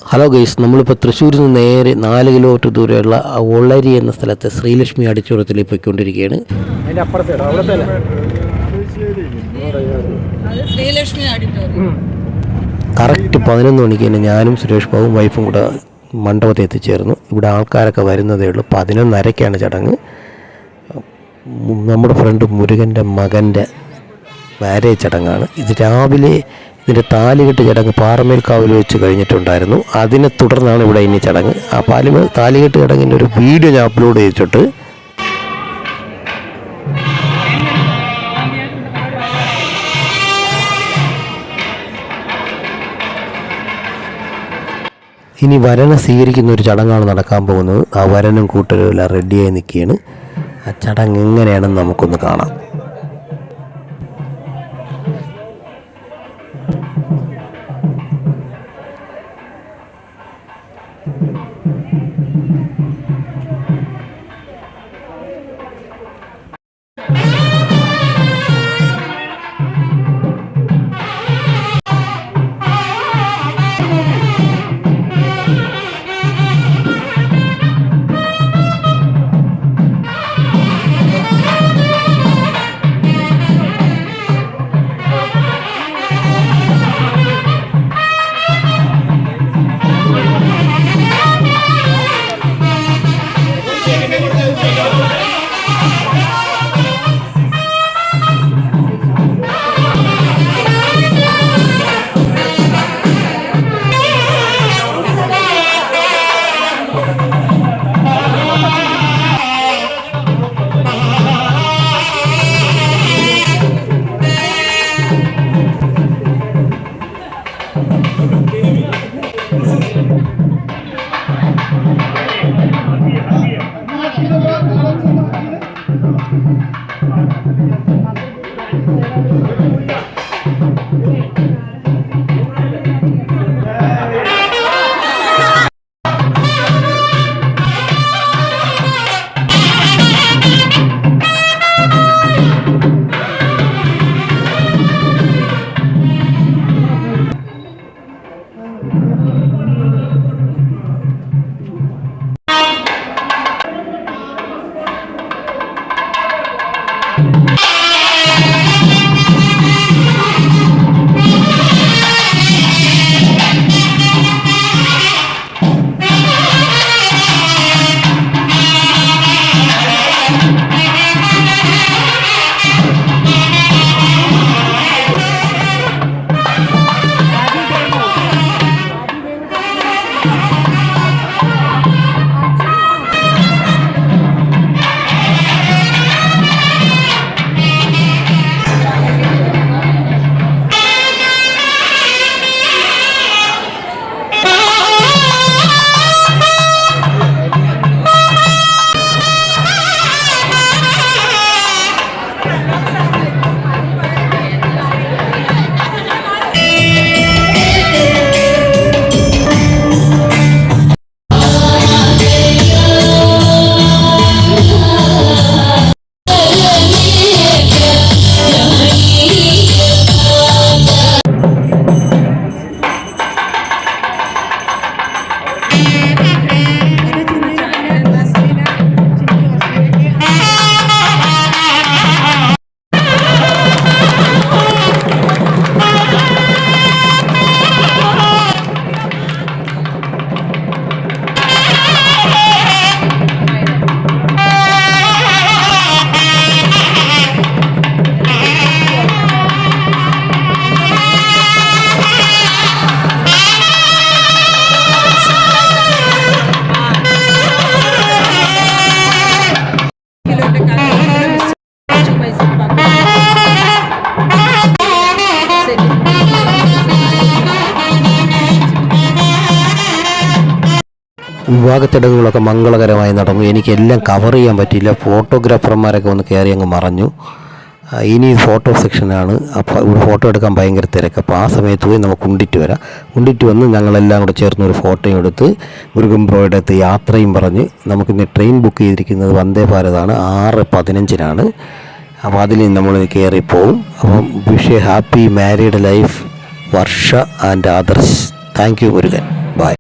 Hello guys, നമ്മളിപ്പോൾ തൃശ്ശൂരിൽ നിന്ന് നേരെ 4 കിലോമീറ്റർ ദൂരെയുള്ള ഒളരി എന്ന സ്ഥലത്തെ ശ്രീലക്ഷ്മി ഓഡിറ്റോറിയത്തിലേക്ക് പോയിക്കൊണ്ടിരിക്കുകയാണ്. കറക്റ്റ് 11 മണിക്ക് തന്നെ ഞാനും സുരേഷ് ബാബുവും വൈഫും കൂടെ മണ്ഡപത്തിൽ എത്തിച്ചേർന്നു. ഇവിടെ ആൾക്കാരൊക്കെ വരുന്നതേ ഉള്ളൂ. 11:30 ചടങ്ങ്. നമ്മുടെ ഫ്രണ്ട് മുരുകൻ്റെ മകൻ്റെ മാരേജ് ചടങ്ങാണ്. ഇത് രാവിലെ ഇതിൻ്റെ താലികെട്ട് ചടങ്ങ് പാറമേൽക്കാവിൽ വെച്ച് കഴിഞ്ഞിട്ടുണ്ടായിരുന്നു. അതിനെ തുടർന്നാണ് ഇവിടെ ഇനി ചടങ്ങ്. ആ താലികെട്ട് ചടങ്ങിൻ്റെ ഒരു വീഡിയോ ഞാൻ അപ്ലോഡ് ചെയ്തിട്ട് ഇനി വരനെ സ്വീകരിക്കുന്ന ഒരു ചടങ്ങാണ് നടക്കാൻ പോകുന്നത്. ആ വരനും കൂട്ടരും എല്ലാം റെഡിയായി നിൽക്കുകയാണ്. ആ ചടങ്ങ് എങ്ങനെയാണെന്ന് നമുക്കൊന്ന് കാണാം. വിവാഹച്ചടങ്ങുകളൊക്കെ മംഗളകരമായി നടന്നു. എനിക്കെല്ലാം കവർ ചെയ്യാൻ പറ്റിയില്ല. ഫോട്ടോഗ്രാഫർമാരൊക്കെ ഒന്ന് കയറി അങ്ങ് മറഞ്ഞു. ഇനി ഫോട്ടോ സെക്ഷനാണ്. അപ്പോൾ ഇവിടെ ഫോട്ടോ എടുക്കാൻ ഭയങ്കര തിരക്ക്. അപ്പോൾ ആ സമയത്ത് പോയി നമുക്ക് ഉണ്ടിറ്റ് വരാം. ഉണ്ടിറ്റ് വന്ന് ഞങ്ങളെല്ലാം കൂടെ ചേർന്ന് ഒരു ഫോട്ടോയും എടുത്ത് മുരുകൻ ബ്രോയുടെ അടുത്ത് യാത്രയും പറഞ്ഞ് നമുക്കിന്ന് ട്രെയിൻ ബുക്ക് ചെയ്തിരിക്കുന്നത് വന്ദേ ഭാരതാണ്. 6:15 അപ്പോൾ അതിൽ നമ്മൾ കയറിപ്പോവും. അപ്പം wish a happy married life Varsha and Adarsh. Thank you Murugan. By.